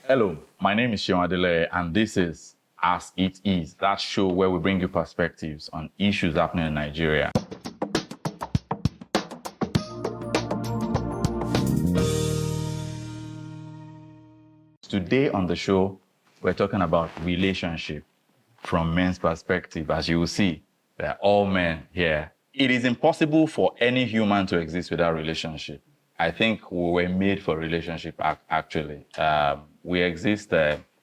Hello, my name is Seun Adeleye, and this is As It Is, that show where we bring you perspectives on issues happening in Nigeria. Today on the show, we're talking about relationship from men's perspective. As you will see, they're all men here. It is impossible for any human to exist without relationship. I think we were made for relationship, actually. We exist,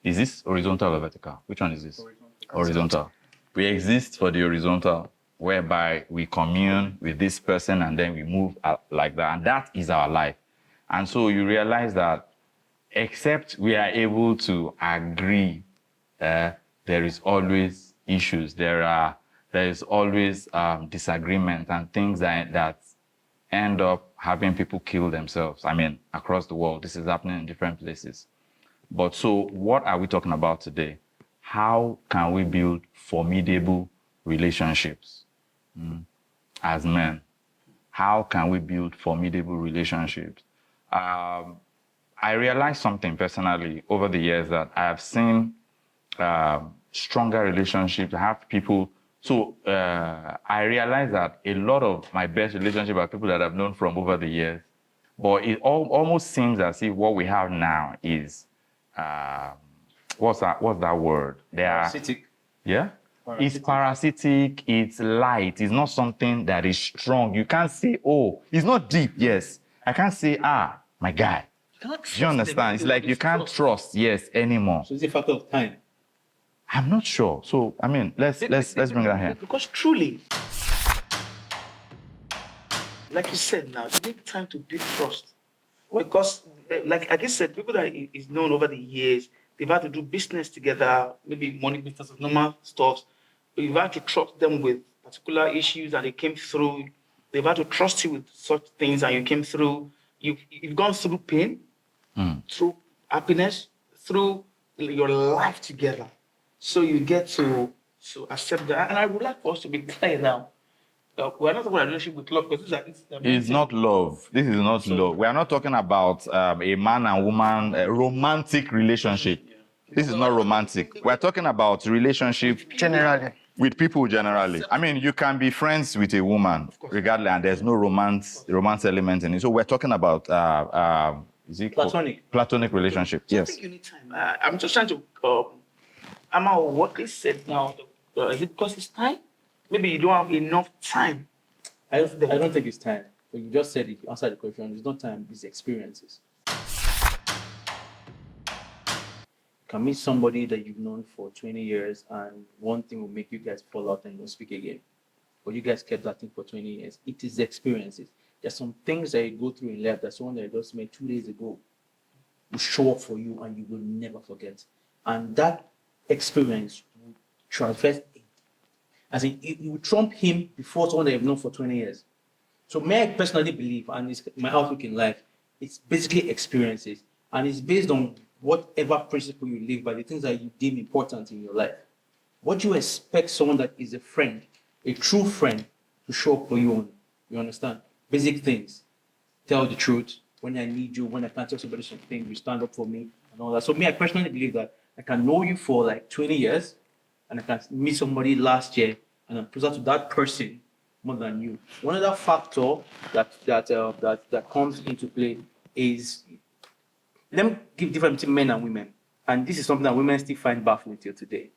is this horizontal or vertical? Which one is this? Horizontal. We exist for the horizontal, whereby we commune with this person and then we move like that. And that is our life. And so you realize that except we are able to agree, there is always issues. There is always disagreement and things that end up having people kill themselves. I mean, across the world, this is happening in different places. But so what are we talking about today? How can we build formidable relationships as men? How can we build formidable relationships? I realized something personally over the years that I have seen stronger relationships. I have people. So I realized that a lot of my best relationships are people that I've known from over the years. But it almost seems as if what we have now is, what's that word? Parasitic. Yeah? It's parasitic, it's light, it's not something that is strong. You can't say, oh, it's not deep, yes. I can't say, my guy. Do you understand? It's like you can't trust, yes, anymore. So it's a factor of time. I'm not sure. So, I mean, let's bring that here. Because truly, like you said now, you need time to build trust. Because, like I just said, people that is known over the years, they've had to do business together, maybe money business of normal stuff. You've had to trust them with particular issues that they came through. They've had to trust you with such things and you came through. You've gone through pain, through happiness, through your life together. So you get to accept that. And I would like for us to be clear now. We're not talking about a relationship with love because it's not love. This is not love. We are not talking about a man and woman romantic relationship. Yeah. This is not romantic. We're talking about relationship generally with people generally. I mean, you can be friends with a woman regardless, and there's no romance element in it. So we're talking about is it platonic relationship. So yes. I think you need time. I'm just trying to. What they said now. Is it because it's time? Maybe you don't have enough time. I don't think it's time. But you just said it. You answered the question. It's not time. It's experiences. You can meet somebody that you've known for 20 years, and one thing will make you guys fall out and don't speak again. But you guys kept that thing for 20 years. It is the experiences. There's some things that you go through in life that someone that you just met 2 days ago will show up for you, and you will never forget. And that experience will transfer. As in, it will trump him before someone that you've known for 20 years. So may I personally believe, and it's my outlook in life, it's basically experiences. And it's based on whatever principle you live by, the things that you deem important in your life. What do you expect someone that is a friend, a true friend, to show up for you on? You understand? Basic things. Tell the truth. When I need you, when I can't tell somebody something, you stand up for me and all that. So me, I personally believe that I can know you for like 20 years, and I can meet somebody last year, and I'm closer to that person more than you. One other factor that comes into play is, let me give difference between men and women, and this is something that women still find baffling till today.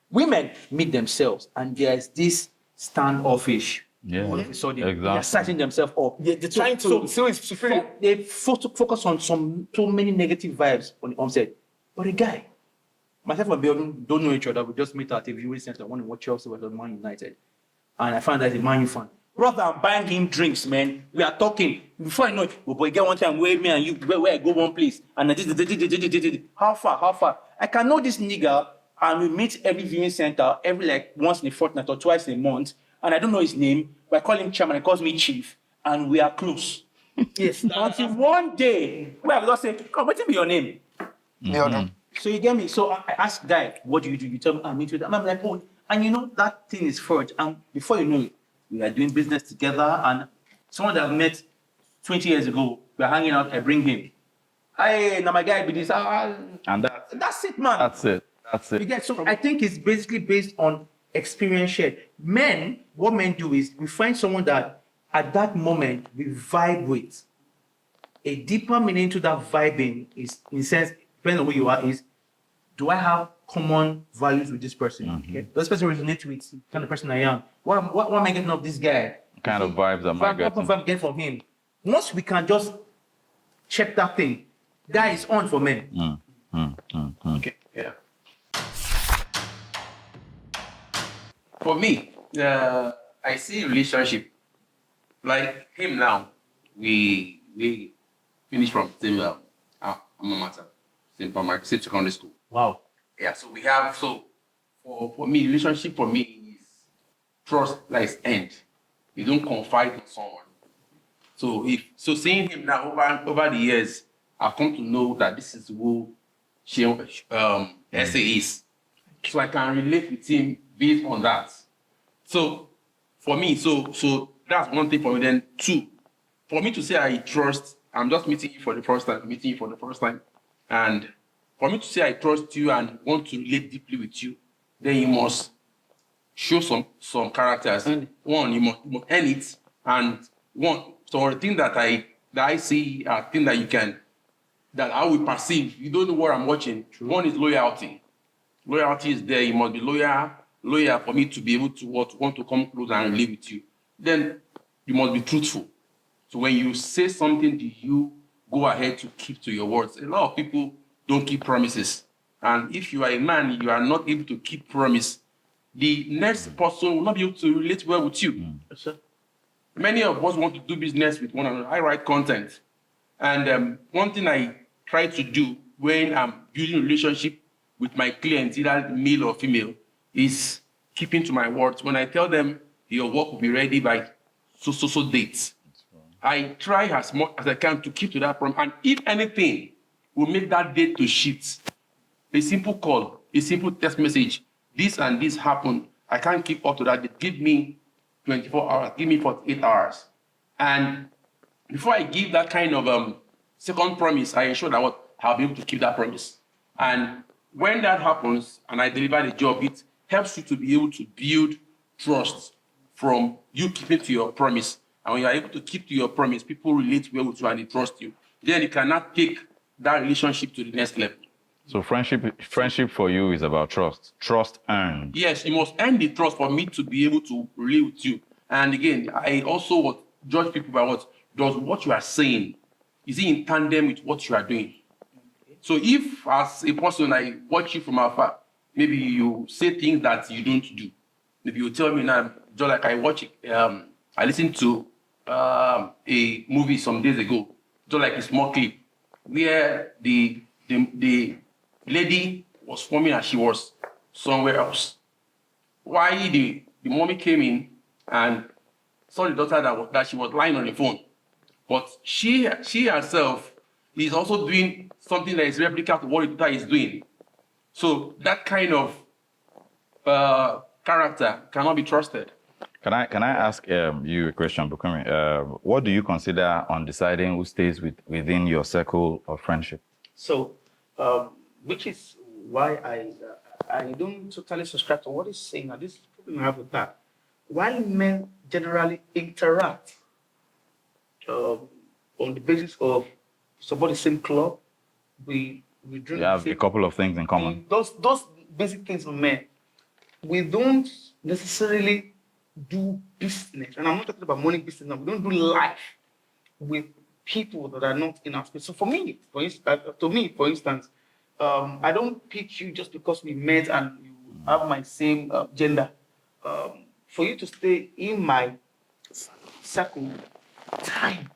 Women meet themselves, and there's this standoffish. Yeah, all of a sudden, exactly. They're setting themselves up. They're trying to they focus on so many negative vibes on the onset. But a guy, myself and Abiodun don't know each other. We just meet at a viewing center. One in what Chelsea was Man United, and I found that he's a Man U fan. Rather than buying him drinks, man, we are talking. Before I know it, we get one time where me and you where I go one place, and how far? I can know this nigga, and we meet every viewing center every like once in a fortnight or twice in a month, and I don't know his name, but I call him chairman. He calls me chief, and we are close. Yes. Until one day, where I just say, "Come, what be your name?" So you get me? So I ask guy, what do? You tell me, I meet with them. I'm like, oh, and you know, that thing is forged. And before you know it, we are doing business together. And someone that I've met 20 years ago, we're hanging out, I bring him. Hey, now my guy be this. And That's it, man. that's it. That's You it. get so I think it's basically based on experience shared. Men, what men do is we find someone that at that moment we vibe with. A deeper meaning to that vibing is, in a sense, depending on who you are, is do I have common values with this person? Okay. Does this person resonate with the kind of person I am? What am I getting of this guy? What kind of vibes am I What getting? am I getting from him? Once we can just check that thing, that is on for men. Okay, yeah. For me, I see relationship like him now. We finish from same alma mater, same secondary school. Wow. Yeah, so we have for me, relationship for me is trust that is end. You don't confide in someone. So seeing him now over the years, I've come to know that this is who SA is. So I can relate with him based on that. So for me, so that's one thing for me. Then two, for me to say I trust, I'm just meeting you for the first time, and for me to say I trust you and want to relate deeply with you, then you must show some characters. One, you must earn it, and one, so the thing that I see, thing that you can, that I will perceive. You don't know what I'm watching. True. One is loyalty. Loyalty is there. You must be loyal for me to be able to want to come close and relate with you. Then you must be truthful. So when you say something, do you go ahead to keep to your words? A lot of people don't keep promises. And if you are a man, you are not able to keep promise, the next person will not be able to relate well with you. Sir. Many of us want to do business with one another. I write content. And one thing I try to do when I'm building a relationship with my clients, either male or female, is keeping to my words. When I tell them your work will be ready by so dates, I try as much as I can to keep to that promise. And if anything will make that date to shift, a simple call, a simple text message, this and this happened, I can't keep up to that. They give me 24 hours, give me 48 hours. And before I give that kind of second promise, I ensure that I'll be able to keep that promise. And when that happens and I deliver the job, it helps you to be able to build trust from you keeping to your promise. And when you're able to keep to your promise, people relate well with you and they trust you. Then you cannot take that relationship to the next level. So friendship for you is about trust. Trust earned. Yes, you must earn the trust for me to be able to relate with you. And again, I also judge people by what you are saying, is it in tandem with what you are doing? So if as a person I watch you from afar, maybe you say things that you don't do. Maybe you tell me now, just like I watch it, I listened to a movie some days ago, just like a small clip, where the lady was forming and she was somewhere else. Why the mommy came in and saw the daughter that she was lying on the phone. But she herself is also doing something that is replica to what the daughter is doing. So that kind of character cannot be trusted. Can I ask you a question, Bukunmi? What do you consider on deciding who stays within your circle of friendship? So, which is why I don't totally subscribe to what he's saying. And this is the problem I have with that. While men generally interact on the basis of support the same club, we drink. You have a couple of things in common. Those basic things for men, we don't necessarily do business, and I'm not talking about money business now. We don't do life with people that are not in our space. So for me, for instance, I don't pick you just because we met and you have my same gender. For you to stay in my circle, time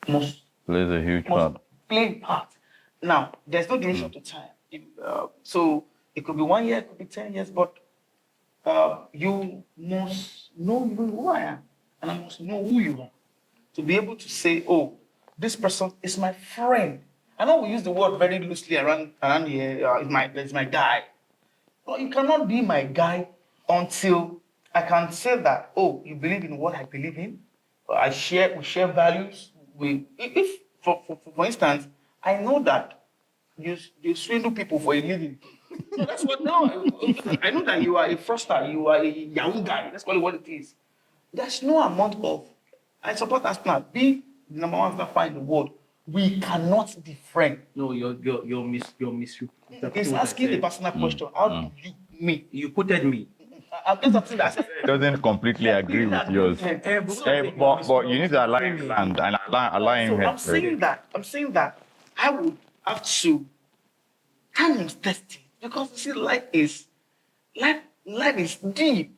must Plays a huge part. play a part. Now, there's no duration to time. So it could be 1 year, it could be 10 years, but you must know who I am, and I must know who you are to be able to say, oh, this person is my friend. I know we use the word very loosely around here, it's my guy. But you cannot be my guy until I can say that, oh, you believe in what I believe in. We share values. For instance, I know that you swindle people for a living. No, that's what. No, I know that you are a fraudster. You are a Yahoo guy. That's call it what it is. There's no amount of. I support Arsenal. Being the number one star in the world, we cannot be friends. No, you're mis. He's asking the personal question. How do you me? You quoted me. I'm just something that He doesn't completely agree with yours. But you need to align him and align him. So I'm saying that I would have to time is testing because you see life is deep,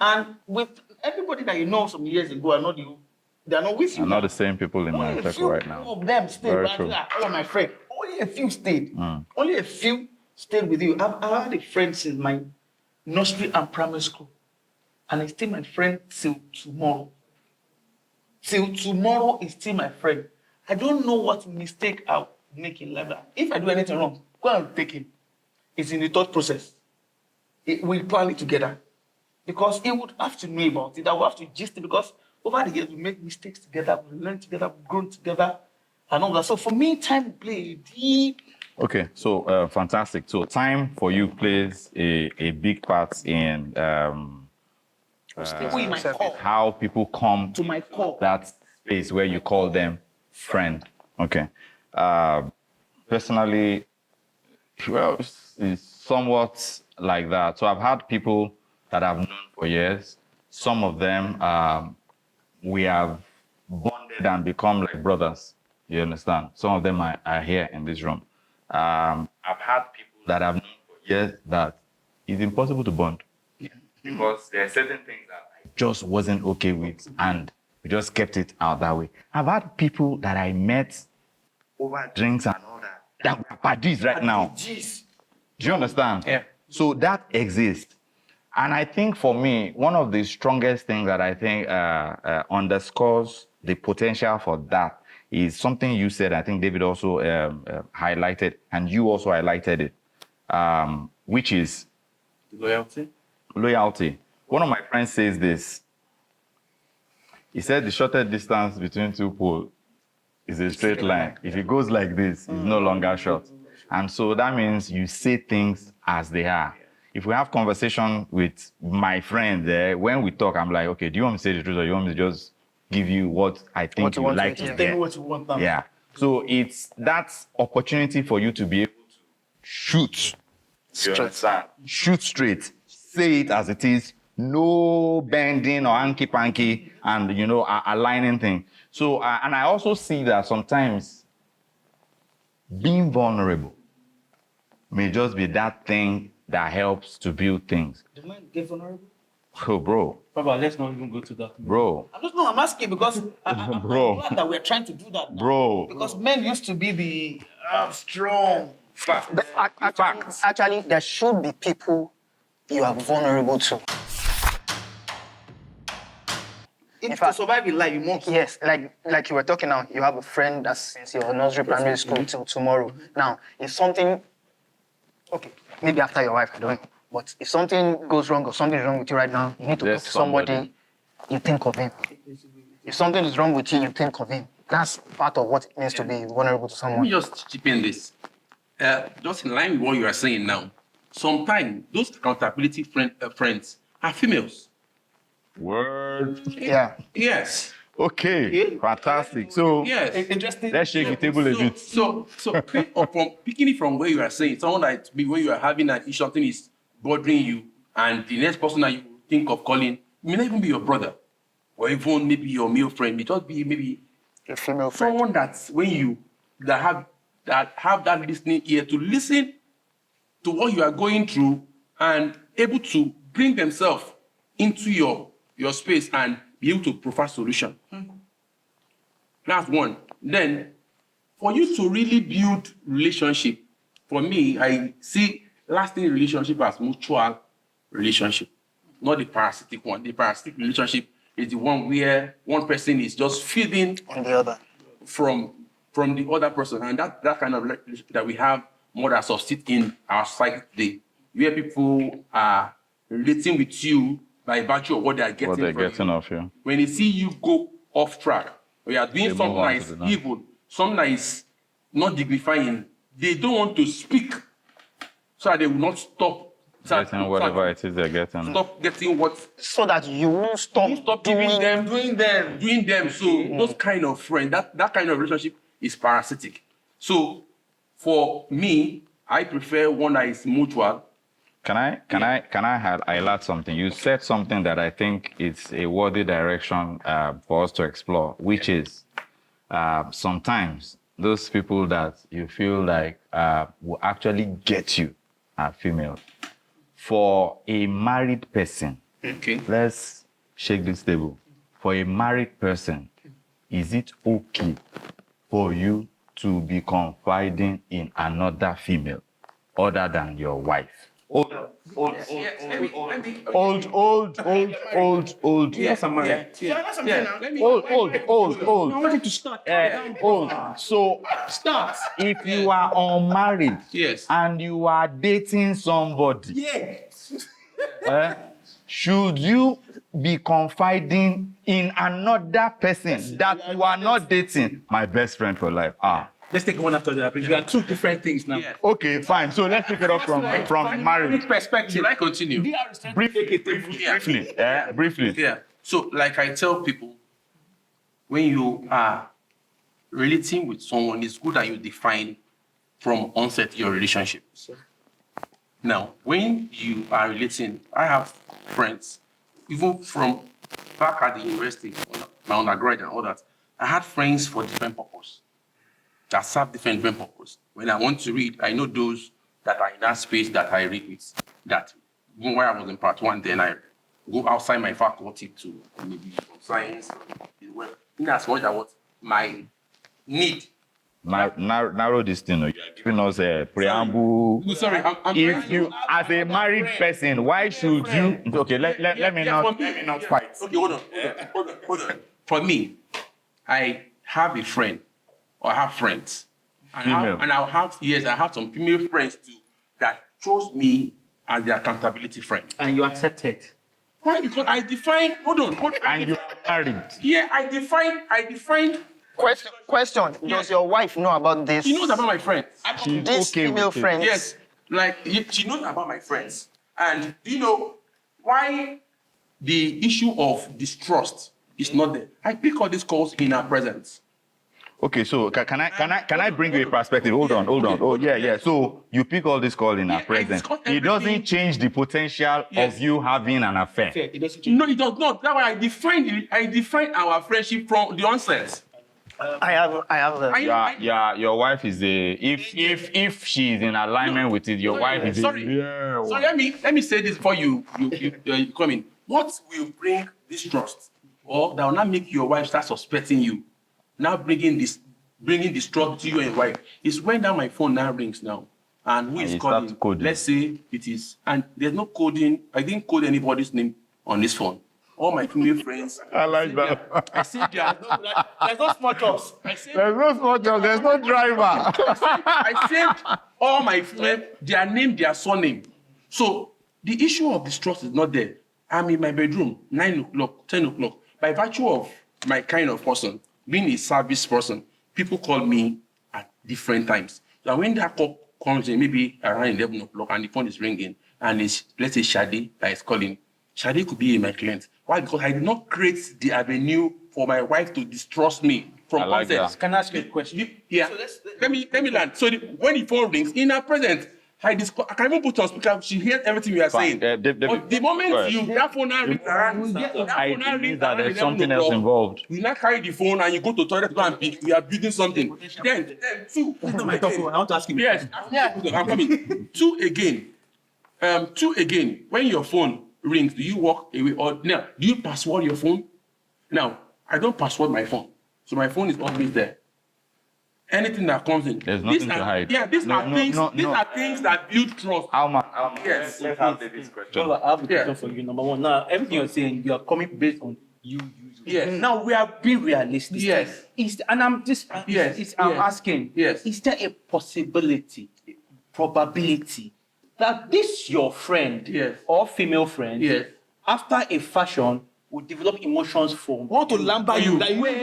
and with everybody that you know some years ago, they are not with you. I'm not the same people in my Only a circle few right now. of them stayed. Very Right? true. All of my friends, only a few stayed. Only a few stayed with you. I've had a friend since my nursery and primary school, and I still my friend till tomorrow. Till tomorrow is still my friend. I don't know what mistake I'll make in life. If I do anything wrong, go and take him. It's in the thought process. We plan it together. Because he would have to know about it. I would have to gist it because over the years we make mistakes together, we learn together, we grow together, and all that. So for me, time play deep. Okay, so fantastic. So time for you plays a big part in Who in my core? how people come To my core. that space where you call them friend. Okay. Personally, well, it's somewhat like that. So I've had people that I've known for years. Some of them, we have bonded and become like brothers. You understand? Some of them are here in this room. I've had people that I've known for years that it's impossible to bond. Because there are certain things that I just wasn't okay with, and we just kept it out that way. I've had people that I met over drinks and all that we're buddies right now. Jeez. Do you understand? Yeah. So that exists. And I think for me, one of the strongest things that I think underscores the potential for that is something you said. I think David also highlighted, and you also highlighted it, which is Loyalty. loyalty. One of my friends says this. He said the shortest distance between two poles is a straight line. If it goes like this, it's no longer short. And so that means you say things as they are. If we have conversation with my friend there, when we talk, I'm like, okay, do you want me to say the truth or you want me to just give you what I think you would like to Tell me hear? what you want now. Yeah. So it's that opportunity for you to be able to shoot. You understand? Shoot straight. Say it as it is. No bending or hanky-panky and, aligning things. So, and I also see that sometimes being vulnerable may just be that thing that helps to build things. Do you mind get vulnerable? Oh, bro. Papa, let's not even go to that. Bro. I'm asking because I'm Bro. glad that we're trying to do that now. Bro. Because men used to be the strong. Actually, there should be people you are vulnerable to. If to survive in life, you must. Yes, like you were talking now, you have a friend that's since your nursery, primary school till tomorrow. Now, if something, okay, maybe after your wife, I don't know, but if something goes wrong or something is wrong with you right now, you need to There's talk to somebody, you think of him. If something is wrong with you, you think of him. That's part of what it means to be vulnerable to Let someone. me just chip in this. Just in line with what you are saying now, sometimes those accountability friends are females. Word. Yeah. Yes. Okay. Fantastic. So, Yes. Interesting. let's shake the table a bit. So picking it from where you are saying, someone that when you are having an issue, something is bothering you, and the next person that you think of calling may not even be your brother, or even maybe your male friend, may just be maybe A female friend. someone that's when you that have that listening ear to listen to what you are going through and able to bring themselves into your space and be able to provide solution. That's one. Then, for you to really build relationship, for me, I see lasting relationship as mutual relationship, not the parasitic one. The parasitic relationship is the one where one person is just feeding On the other. from the other person, and that kind of relationship that we have more that subsist in our society today, where people are relating with you by virtue of what they are getting What they're from getting you. off you. When they see you go off track, or you are doing They something move on that to is the next. evil, something that is not dignifying. They don't want to speak so that they will not stop. Getting whatever it is they're getting. Stop getting what. So that you won't stop, Doing them. So those kind of friends, that kind of relationship is parasitic. So for me, I prefer one that is mutual. Can I highlight something? You said something that I think is a worthy direction for us to explore, which is sometimes those people that you feel like will actually get you are female. For a married person, Okay. let's shake this table. For a married person, is it okay for you to be confiding in another female other than your wife? Old. Yes, I'm married. Old. I wanted to start. Old. So Start. if you are unmarried Yes. and you are dating somebody, Yes. should you be confiding in another person that you are not dating? My best friend for life. Let's take one after the other. We got two different things now. Yes. Okay, fine. So let's pick it up from marriage. Perspective. Should I continue? Briefly. Yeah. So, like I tell people, when you are relating with someone, it's good that you define from onset your relationship. Now, when you are relating, I have friends, even from back at the university, my undergrad and all that, I had friends for different purposes that serve different purposes. When I want to read, I know those that are in that space that I read with. That when I was in part one, then I go outside my faculty to maybe science. In as much as what my need. Narrow this thing. You are giving us a preamble. Sorry, I'm If you, as a married person, why should you? Okay, let me not fight. Okay, hold on. For me, I have a friend, or I have friends. Female. I have some female friends too that chose me as their accountability friend. And you accept it. Why? Because I define. Hold on. And you are married. Yeah, I define. Question. Does your wife know about this? She knows about my friends. This okay female with it. friends? Yes, she knows about my friends. And do you know why the issue of distrust is not there? I pick all these calls in her presence. Okay, so can I bring you a perspective? Hold on. Oh yeah. So you pick all this call in our I presence. discuss It doesn't everything. change the potential Yes. of you having an affair. It doesn't change. No, it does not. That's why I define our friendship from the onset. I have. Your wife is if she's in alignment with it, your wife is Sorry, let me say this before you come in. What will bring this trust, or that will not make your wife start suspecting you, now bringing distrust to you and your wife, is when now my phone now rings now, and who And is you start calling? coding. Let's say it is, and there's no coding. I didn't code anybody's name on this phone. All my female friends. I like that. I said there's no small talks. There's no small job, there's no driver. I saved all my friends, their name, their surname. So the issue of distrust is not there. I'm in my bedroom, 9 o'clock, 10 o'clock. By virtue of my kind of person, being a service person, people call me at different times. So when that call comes in, maybe around 11 o'clock, and the phone is ringing, and it's, let's say, Shadi that is calling. Shadi could be my client. Why? Because I did not create the avenue for my wife to distrust me from I like concept. that. Can I ask you a question? Yeah. Let me land. So when the phone rings, in her presence, I can even put on speaker. She hears everything you are Fine. saying. But the moment that phone now rings around, that there's something else involved. you now carry the phone and you go to toilet to go and pick. We are building something. Then two. I want to ask you. Yes. I'm coming. Two again. When your phone rings, do you walk away or now? Do you password your phone? Now, I don't password my phone, so my phone is always there. Anything that comes in, There's nothing to hide. Yeah, these are things that build trust. Alman, Yes. let's have this question. Well, I have a question for you. Number one, now everything you're saying, you are coming based on you. Yes. Now we are being realistic. Yes. I'm Yes. asking. Yes. Is there a possibility, probability that this your friend Yes. or female friend, Yes. after a fashion, will develop emotions from. Want to lamba you? Like, When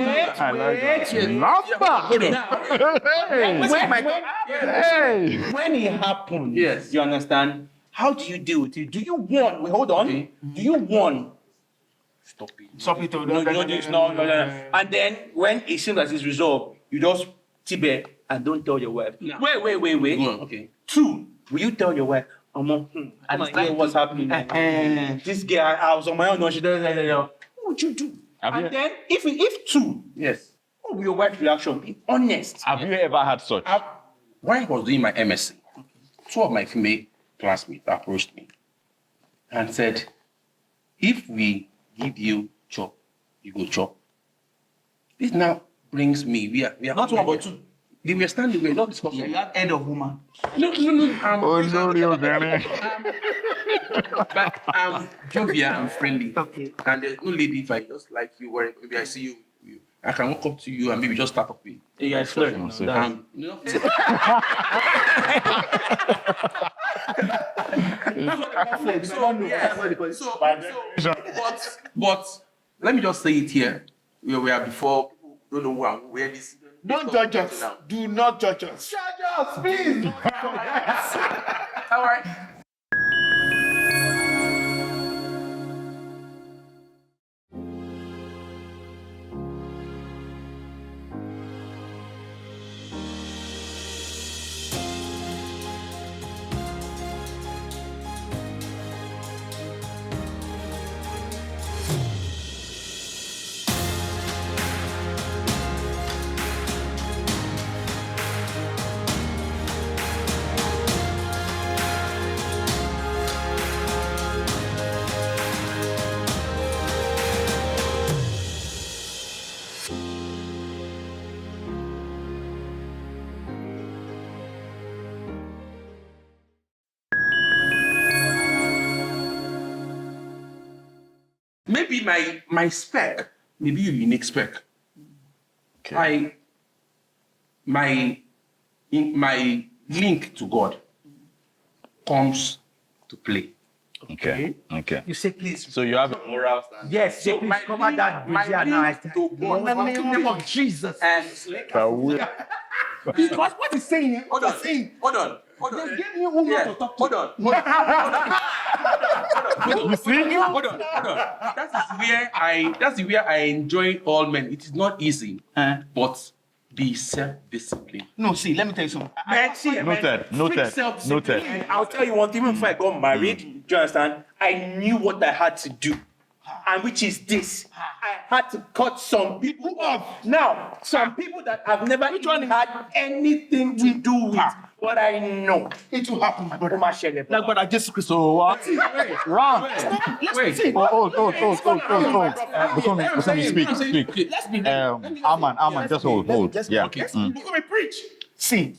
it happens, Yes. you understand? How do you deal with it? Do you warn? Wait, hold on. Okay. Do you warn? Stop it. Stop it. No, this, no. And then when it seems as it's resolved, you just tibe and don't tell your wife. No. Wait. Go on, okay. 2, will you tell your wife, I don't know what's happening. This girl, I was on my own. No, she doesn't. What would you do? And then, if 2, Yes. what will your wife's reaction be? Honest. Have you ever had such? When I was doing my MSc, 2 of my female classmates approached me and said, if we give you chop, you go chop. This now brings me, we are Not 1 but 2. They were standing, we were not discussing. You have head of woman. No. But I'm jovial and friendly. Okay. And there's no lady, if I just like you, where maybe I see you, I can walk up to you and maybe just start up with you. You guys flirt. But let me just say it here. We are before, don't know where this. Don't judge us. Do not judge us. Judge us, please. All right. Maybe my spec, maybe a unique spec. Okay. My link to God comes to play. Okay. You say please. So you have a moral standard. Yes, So please my cover that bridge here now. link to God. In the name of Jesus. And Because what he's saying here, hold on. they gave me woman Yeah, to talk to. hold on. You see? Hold on. That's where I enjoy all men. It is not easy, but be self-disciplined. No, see, let me tell you something. Noted. I'll tell you one thing. Even before I got married, do you understand? I knew what I had to do, and which is this: I had to cut some people off. Now, some people that I've never even had anything to do with, but I know It will happen, my brother. like But I just So what? Wrong. Wait. Speak. Alman, just hold. Yeah. Bukunmi preach. See,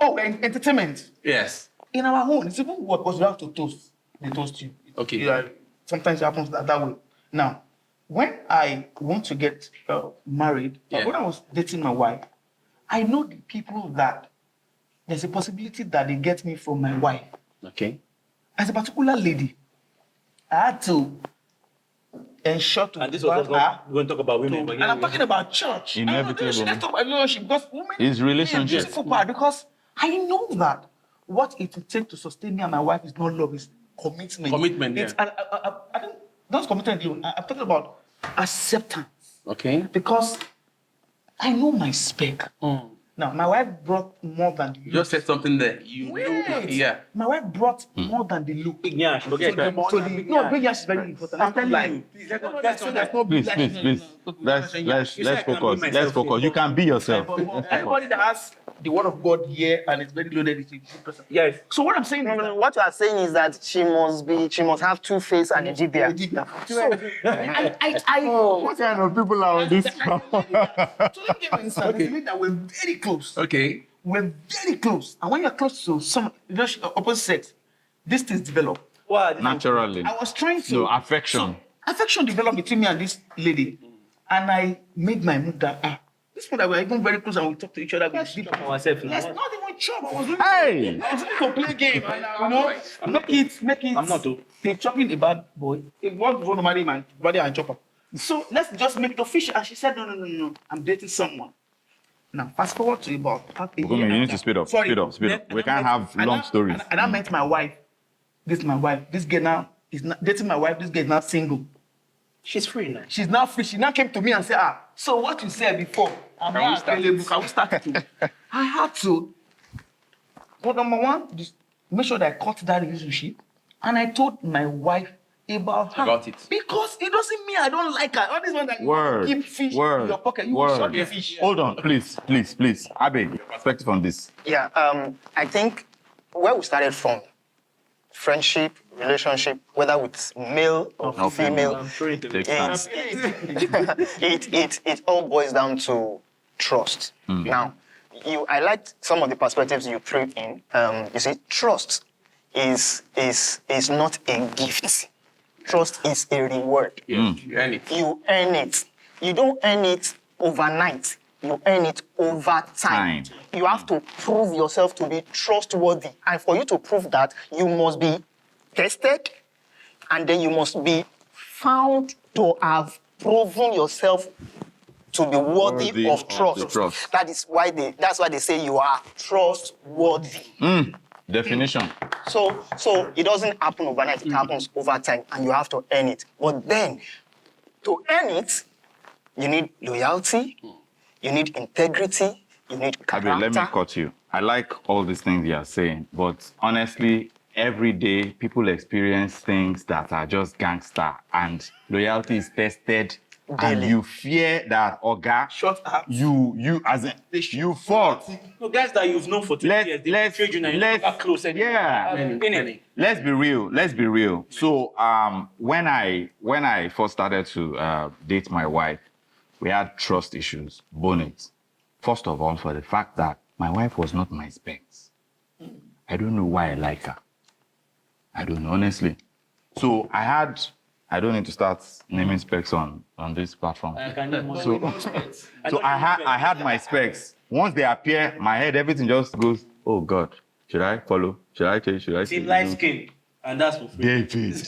entertainment. Yes. In our home, it's even what was you have to toast. They toast you. Okay. Yeah, sometimes it happens that way. Now, when I want to get married, when I was dating my wife, I know the people that there's a possibility that they get me from my wife. Okay. As a particular lady, I had to ensure to. And this was her we're going to talk about women. and I'm talking about church. Inevitable. Let's talk about relationship because women It's relationship. is a beautiful part because I know that what it will take to sustain me and my wife is not love, it's commitment. Commitment, yeah. It's, I don't, that's commitment alone. I'm talking about acceptance Okay. because I know my spec. Now, my wife brought more than the You look. just said something there. You know. Wait. Yeah. My wife brought more than the look. Big Nyash, forget that. No, big yash is very important. I'm telling you. Please, Let's focus. You can be yourself. Everybody that has the word of God here and it's very loaded is a good person. Yes. So what I'm saying is that What you are saying is that she must have two face and a GBA. What kind of people are on this? So let me give you an insight. Okay. That we're very close. Okay. We're very close. And when you're close to some opposite sex, these things develop. Naturally. I was trying to. No, affection. Affection developed between me and this lady. And I made my move that, this one that we're even very close and we talk to each other. Let's Ourselves now. not even chop. I was looking Hey! I was looking to play game. And, make it. I'm not though. They're chopping a bad boy. It was normally my body and chopper. So let's just make it official. And she said, no. I'm dating someone. Now, fast forward to about a year. Bukunmi, you need to speed up. Sorry. Speed up. Then- We can't have long stories. And I met my wife. This is my wife. This girl now is not dating my wife. This girl is now single. She's free now. She's now free. She now came to me and said, so what you said before, I'm Can we not start available. Can we start it? I had to. But number one, just make sure that I cut that relationship. And I told my wife about her. About it. Because it doesn't mean I don't like her. All this one that you Word. keep fish Word. in your pocket, you Word. shot the fish. Hold on, please. Abe, your perspective on this. Yeah, I think where we started from, friendship, relationship, whether with male or female, I'm sure it Takes time. it all boils down to trust. Now, I liked some of the perspectives you put in. You see, trust is not a gift. Trust is a reward. You earn it. You earn it. You don't earn it overnight. You earn it over time. You have to prove yourself to be trustworthy. And for you to prove that, you must be tested, and then you must be found to have proven yourself to be worthy of trust. the trust. That's why they say you are trustworthy. Definition. So it doesn't happen overnight, it happens over time, and you have to earn it. But then, to earn it, you need loyalty, you need integrity, you need Abe, character. let me cut you. I like all these things you are saying, but honestly, every day people experience things that are just gangster, and loyalty is tested, and Daily. you fear that, Oga, Shut up. you as in, you fought. No, guys that you've known for 20 years, they betray you now. You're not close anymore. Yeah. Innit? Let's be real. So when I first started to date my wife, we had trust issues, bonnet. First of all, for the fact that my wife was not my specs. I don't know why I like her. I don't know, honestly. So I don't need to start naming specs on this platform. I can name more. So I had my specs. Once they appear, my head, everything just goes, oh God, should I follow? Should I change? Should I Team change? light skin, and that's for free. David.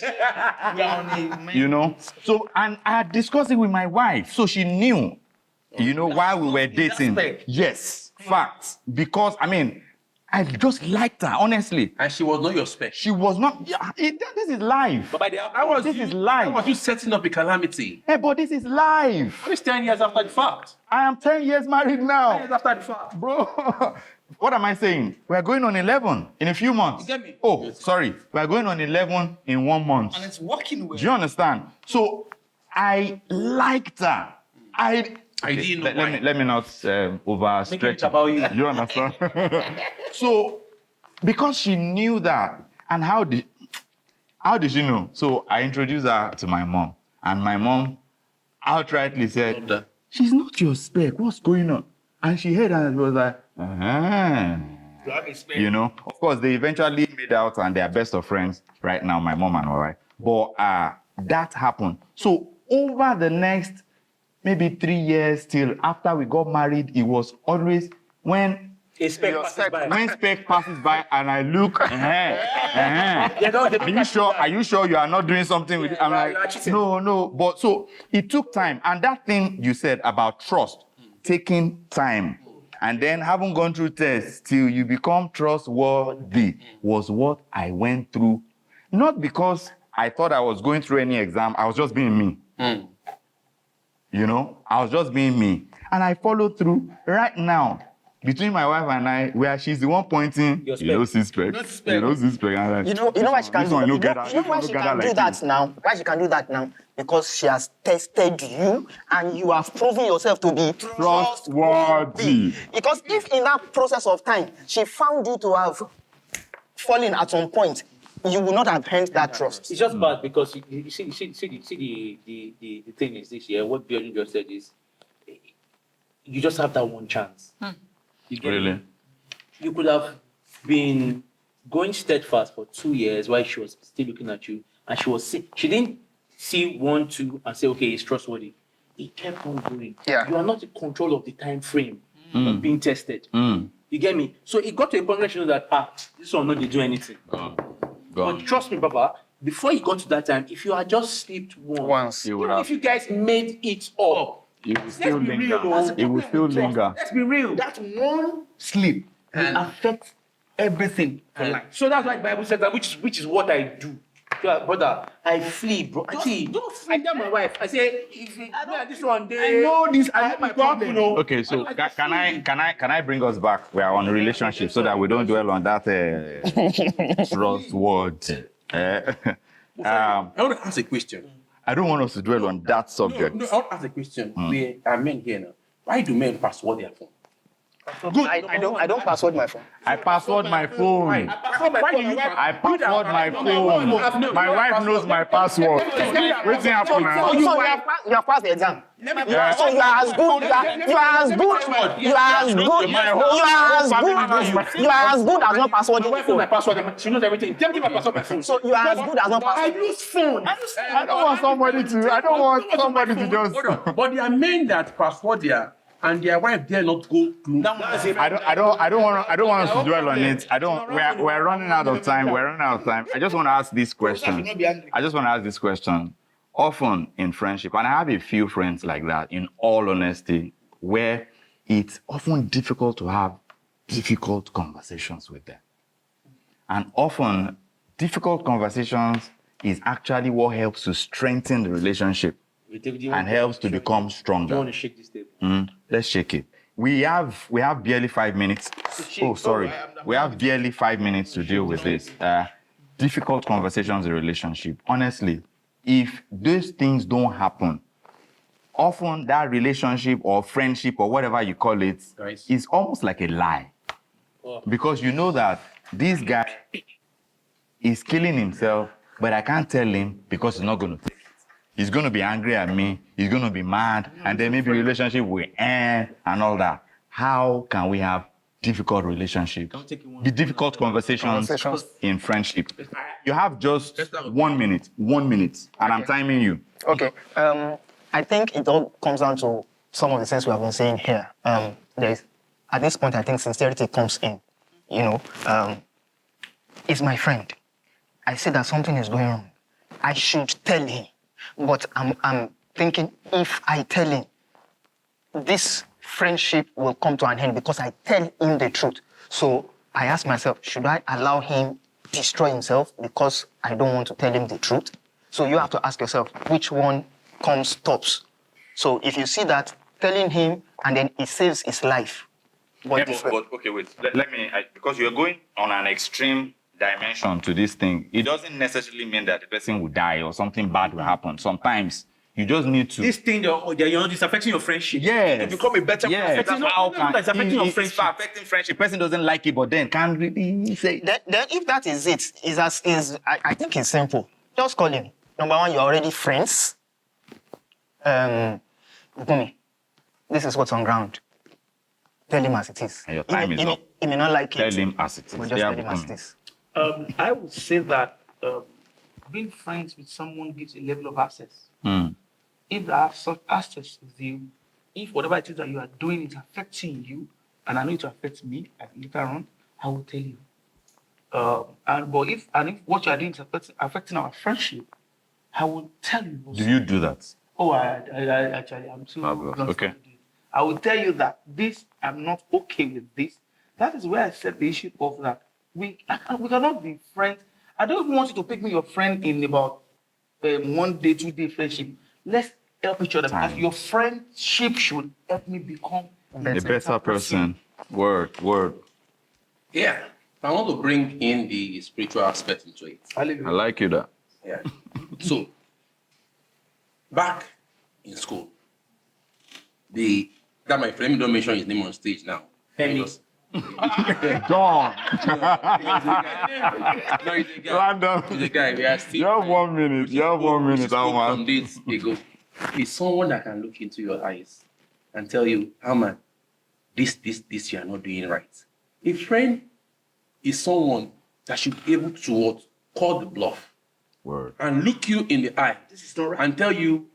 You know? So, and I had discussed it with my wife. So she knew, while we were dating. Yes, facts. Because, I just liked her, honestly. And she was not your spec. She was not, this is life. But by the This is life. How was you setting up a calamity? Hey, but this is life. What is 10 years after the fact? I am 10 years married 10 now. years after the fact. Bro, what am I saying? We are going on 11 in a few months. You get me? Oh, sorry. We are going on 11 in 1 month. And it's working well. Do you understand? So I liked her. I didn't know why. Let me not overstretch. Make it about you. You understand? So, because she knew that, and how did she know? So I introduced her to my mom, and my mom outrightly said, "She's not your spec. What's going on?" And she heard and was like, Of course, they eventually made out, and they are best of friends right now, my mom and my wife. But that happened. So over the next maybe 3 years till after we got married, it was always when Spec passes by. when spec passes by and I look, Are you sure you are not doing something with it? I'm you are like, cheating. no. But so it took time. And that thing you said about trust, taking time, and then having gone through tests till you become trustworthy was what I went through. Not because I thought I was going through any exam, I was just being me. I was just being me. And I followed through. Right now, between my wife and I, where she's the one pointing, Your you know, spec. spec. Not spec. You know, spec. And like, You know why she can this do one, that? you get that. You know why This she one, can you do get that now? Why she can do that now? Because she has tested you and you have proven yourself to be Trustworthy. Because if in that process of time she found you to have fallen at some point, you will not have earned that trust. It's just bad because you see the thing is this, what Abiodun just said is, you just have that one chance. You get Really? me? You could have been going steadfast for 2 years while she was still looking at you, and she didn't see 1, 2, and say, okay, he's trustworthy. He kept on going. Yeah. You are not in control of the time frame of being tested. You You get me? So it got to a point where she knows that this one not they do anything. Gone. But trust me, Baba, before you got to that time, if you had just slept once, You would even have. if you guys made it up, It will still be linger. real, oh. It will still linger. let's be real. That one sleep will affect everything for life. So that's why the Bible says that, which is what I do. So, brother, I flee, bro. Actually, I tell my wife, I say, if you this one day, I know this. I know my my problem. problem. Okay, so can I bring us back? We are on relationships so that we don't dwell on that trust word. I want to ask a question. I don't want us to dwell on that subject. No, I want to ask a question. We are men here now. Why do men password their phone? I don't password my phone. I password my phone. Why do you I password my phone. My wife knows my password. What's happening now? So you have passed the exam. So you are as good. You are as good. You are as good. You are as good. You are as good as not passwording My your phone. password, she knows everything. Tell me my password, my phone. So you are as good as not I passwording. use phone. I don't want somebody to just. But there are men that password and their wife dare not go to. I don't want us to dwell on it. We're running out of time. I just want to ask this question. Often in friendship, and I have a few friends like that, in all honesty, where it's often difficult to have difficult conversations with them. And often, difficult conversations is actually what helps to strengthen the relationship and helps to become stronger. Do you want to shake this table? Let's shake it. We have barely 5 minutes. Oh, sorry. We have barely 5 minutes to deal with this. Difficult conversations in a relationship. Honestly, if those things don't happen, often that relationship or friendship or whatever you call it is almost like a lie. Because you know that this guy is killing himself, but I can't tell him because he's not going to take it. He's going to be angry at me. He's going to be mad. And then maybe relationship will end and all that. How can we have difficult relationships? The difficult conversations in friendship. You have just 1 minute. 1 minute. And I'm timing you. Okay. I think it all comes down to some of the things we have been saying here. At this point, I think sincerity comes in. He's my friend. I see that something is going wrong. I should tell him. But I'm thinking if I tell him, this friendship will come to an end because I tell him the truth. So I ask myself, should I allow him destroy himself because I don't want to tell him the truth? So you have to ask yourself, which one comes tops? So if you see that, telling him and then it saves his life. But okay, wait. Let me, because you're going on an extreme dimension to this thing, it doesn't necessarily mean that the person will die or something bad will happen. Sometimes you just need to. This thing, it's affecting your friendship. Yes. To become a better person. It's affecting your friendship. It's affecting friendship. Person doesn't like it, but then can't really say. Then if that is it, I think it's simple. Just call him. Number one, you're already friends. Bukunmi, this is what's on ground. Tell him as it is. And your time is up. He may not like it. Tell him as it is. But just tell him as it is. I would say that being friends with someone gives a level of access. If I have such access with you, if whatever it is that you are doing is affecting you, and I know it will affect me later on, I will tell you. But if what you are doing is affecting our friendship, I will tell you. Do you do that? Oh, I actually, I'm too. Okay. I will tell you that I'm not okay with this. That is where I said the issue of that. We cannot be friends. I don't want you to pick me your friend in about 1 day, 2 day friendship. Let's help each other. Because your friendship should help me become a better person. Word. Yeah. I want to bring in the spiritual aspect into it. I like you that. Yeah. So, back in school, that my friend don't mention his name on stage now. Femi. John. No, he's a guy. Random. He's a guy. We are still. You have 1 minute. You have 1 minute, Alman. Some days ago, is someone that can look into your eyes and tell you, Alman, this you are not doing right. A friend is someone that should be able to what? Call the bluff. Word. And look you in the eye. This is not right. And tell you,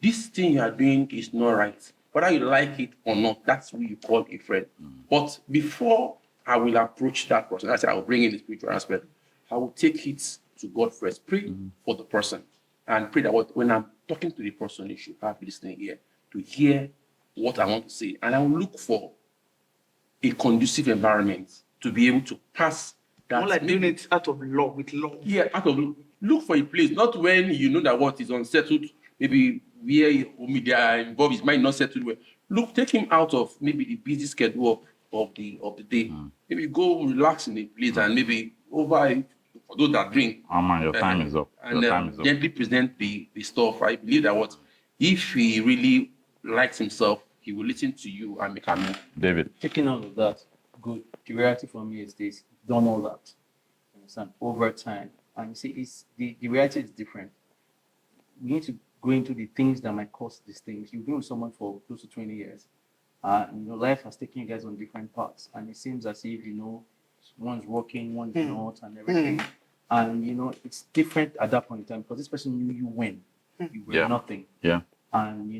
this thing you are doing is not right. Whether you like it or not, that's who you call a friend. But before I will approach that person. I said, I will bring in the spiritual aspect. I will take it to God first. Pray for the person. And pray that when I'm talking to the person, you should have listening ear to hear what I want to say. And I will look for a conducive environment to be able to pass that. More like doing it out of love, with love. Yeah, out of look for a place, not when you know that what is unsettled, maybe where media are involved is might not settled well. Look, take him out of maybe the busy schedule of the day. Maybe go relax in a place and maybe over for those that drink. Alman, your time is up. And Your time is up. gently present the stuff. I believe that what if he really likes himself, he will listen to you and make a move. David. Taking all of that, good. The reality for me is this: you've done all that, you understand, over time, and you see, it's the reality is different. We need to go into the things that might cause these things. You've been with someone for close to 20 years, and life has taken you guys on different paths, and it seems as if one's working, one's not, and everything, and it's different at that point in time because this person knew you when you were nothing. Yeah. And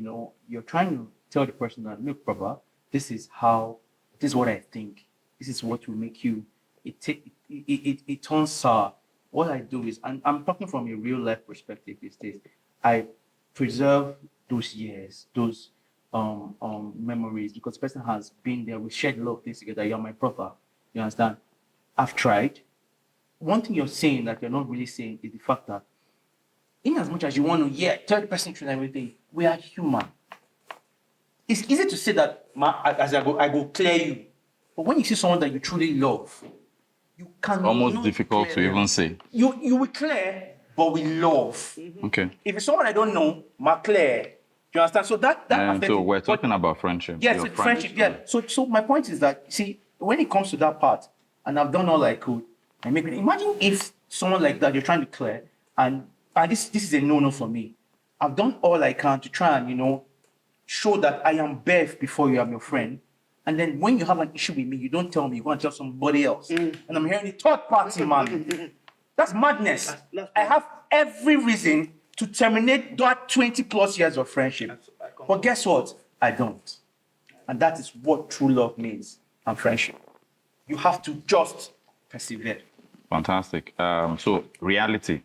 you're trying to tell the person that, look, brother, this is what I think. This is what will make you. It turns sour. What I do is, and I'm talking from a real life perspective these days, I preserve those years, those memories, because the person has been there. We shared a lot of things together. You're my brother. You understand? I've tried. One thing you're saying that you're not really saying is the fact that in as much as you want to, tell the person truth and everything, we are human. It's easy to say that as I go clear you. But when you see someone that you truly love, you can Almost difficult to even say. You will clear, but with love. Okay. If it's someone I don't know, clear. Do you understand? So that So we're talking about friendship. Yes, Your friendship. Yeah. So my point is that, see, when it comes to that part, and I've done all I could, and maybe imagine if someone like that you're trying to clear, and this is a no-no for me. I've done all I can to try and show that I am Bev before you am your friend. And then when you have an issue with me, you don't tell me, you want to tell somebody else. And I'm hearing the third party, man. That's madness. I have every reason to terminate that 20 plus years of friendship. But guess what? I don't. And that is what true love means and friendship. You have to just persevere. Fantastic. So reality.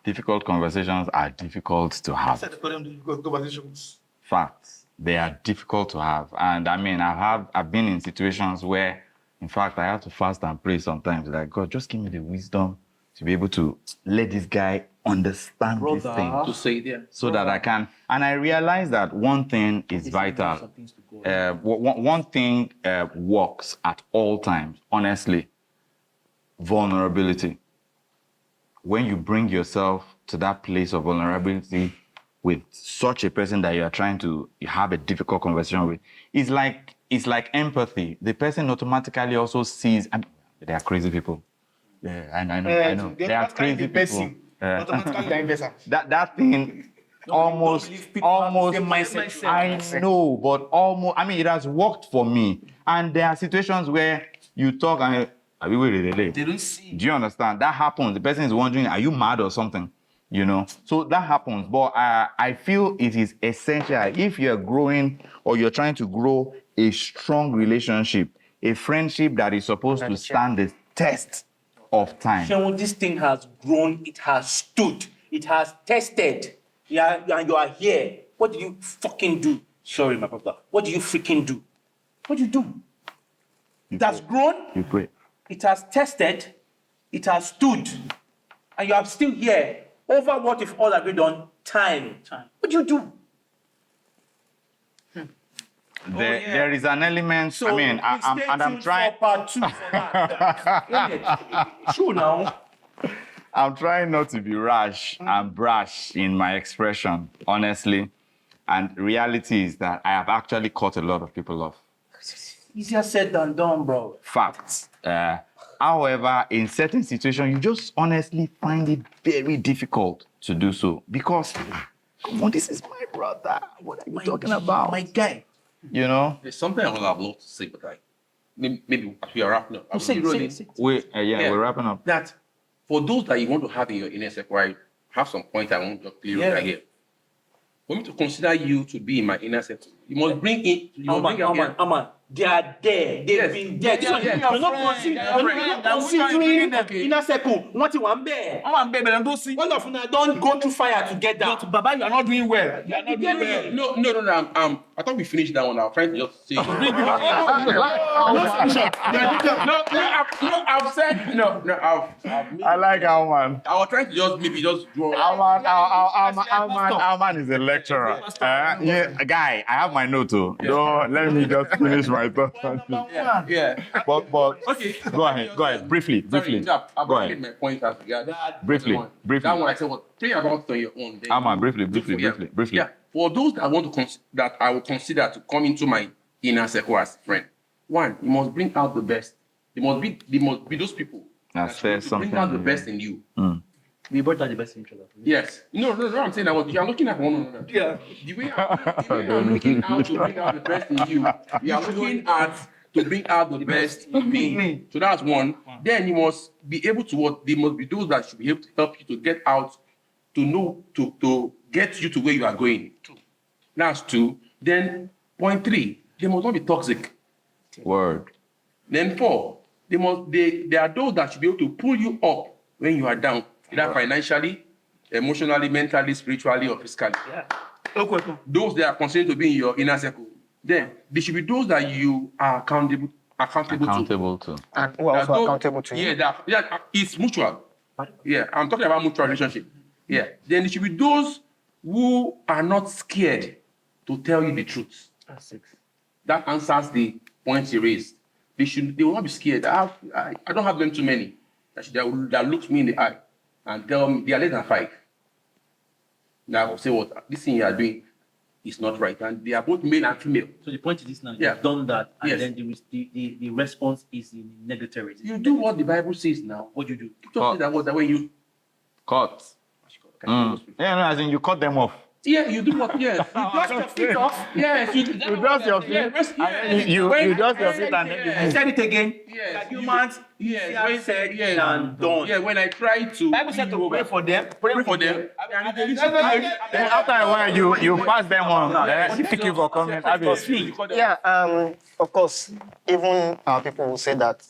Difficult conversations are difficult to have. Facts. They are difficult to have. And I mean, I've been in situations where, in fact, I have to fast and pray sometimes. Like, God, just give me the wisdom to be able to let this guy understand this thing. To say there. So that I can. And I realize that one thing is vital. One thing works at all times, honestly. Vulnerability. When you bring yourself to that place of vulnerability with such a person that you are trying to have a difficult conversation with, it's like empathy. The person automatically also sees, and they are crazy people. Yeah, I know. They are crazy people. That thing almost, I know, but almost, I mean, it has worked for me. And there are situations where you talk and they don't see. Do you understand? That happens. The person is wondering, are you mad or something? So that happens. But I feel it is essential if you're growing or you're trying to grow a strong relationship, a friendship that is supposed to stand the test of time. When this thing has grown, it has stood, it has tested. Yeah, and you are here. What do you fucking do? Sorry, my brother. What do you freaking do? What do you do? It has grown. You pray. It has tested. It has stood. And you are still here. Over what if all agreed on? Time. What do you do? There is an element. So I mean, I'm trying. For part 2 for that. True now. I'm trying not to be rash and brash in my expression, honestly. And reality is that I have actually cut a lot of people off. Easier said than done, bro. Facts. However, in certain situations, you just honestly find it very difficult to do so because, come on, this is my brother. What are you talking about? My guy. There's something I would have loved to say, but maybe we are wrapping up. Say. We're wrapping up. That for those that you want to have in your inner circle, I have some point I want to clear right here. For me to consider you to be in my inner circle, you must bring in. Alman, They are there. They've been there. This one, you're not considering inner circle. What you want there? All of them don't go through fire together. But Baba, you are not doing well. You are not doing well. No. I thought we finished that one. I was trying to just say. No, I've said no. I like Alman. I was trying to just draw. Alman is a lecturer. Guy, I have my note too. No, let me just finish my thoughts. Yeah. But Okay. Go ahead. Briefly. Sorry, I've Go made ahead. my point as regards Briefly. That one I said, pray about it on your own. Then Alman, briefly. Yeah. For those that want to that I will consider to come into my inner circle as friend, one, you must bring out the best. They must be those people That says something. bring out the best in you. We brought out the best in each other. Yes. No. I'm saying that you are looking at one another. Yeah. The way I'm looking out to bring out the best in you, we are looking at to bring out the best in me. So that's one. Then you must be able to they must be those that should be able to help you to get out, to know, to get you to where you are going. That's two. Then point three, they must not be toxic. Word. Then four, they are those that should be able to pull you up when you are down, either financially, emotionally, mentally, spiritually, or physically. Yeah. Those that are considered to be in your inner circle. Then they should be those that you are accountable to. And who are also accountable to you. Yeah, it's mutual. Yeah, I'm talking about mutual relationship. Yeah. Then it should be those who are not scared to tell you the truth. That's 6. That answers the points you raised. They will not be scared. I don't have them too many. That looks me in the eye and tell me they are less than 5. Now I will say what this thing you are doing is not right. And they are both male and female. So the point is this now, Yeah. you've done that, and Yes. then the response is in negatory. You do what the Bible says now. What do you do? Just say that what that when you Cut. As in you cut them off. you do what yes. You dust your feet off. Yes, you dust your feet. You dust your feet and then you Said it again. Yes. That humans Yes, said yes. and done. Yeah, when I try to Bible said to pray for them. pray for them. Then after a while you pass them on. Thank you for coming. Yeah, of course, even our people will say that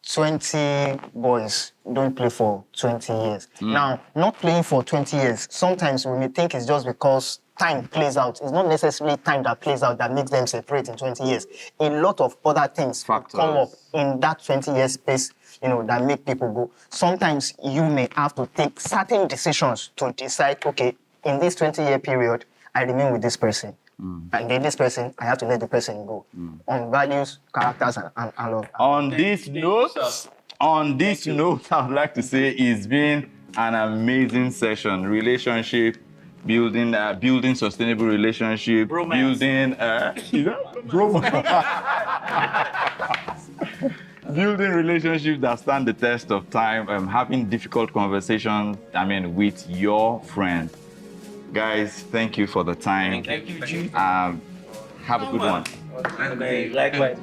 20 boys don't play for 20 years. Now, not playing for 20 years, sometimes we may think it's just because time plays out. It's not necessarily time that plays out that makes them separate in 20 years. A lot of other things Factors. come up in that 20-year space, that make people go. Sometimes you may have to take certain decisions to decide, okay, in this 20-year period, I remain with this person. And then this person, I have to let the person go. On values, characters, and all. On this note, I would like to say it's been an amazing session. Relationship, building sustainable relationship, building building relationships that stand the test of time, having difficult conversations, with your friend. Guys, thank you for the time. Thank you, G. Have a good one. Likewise.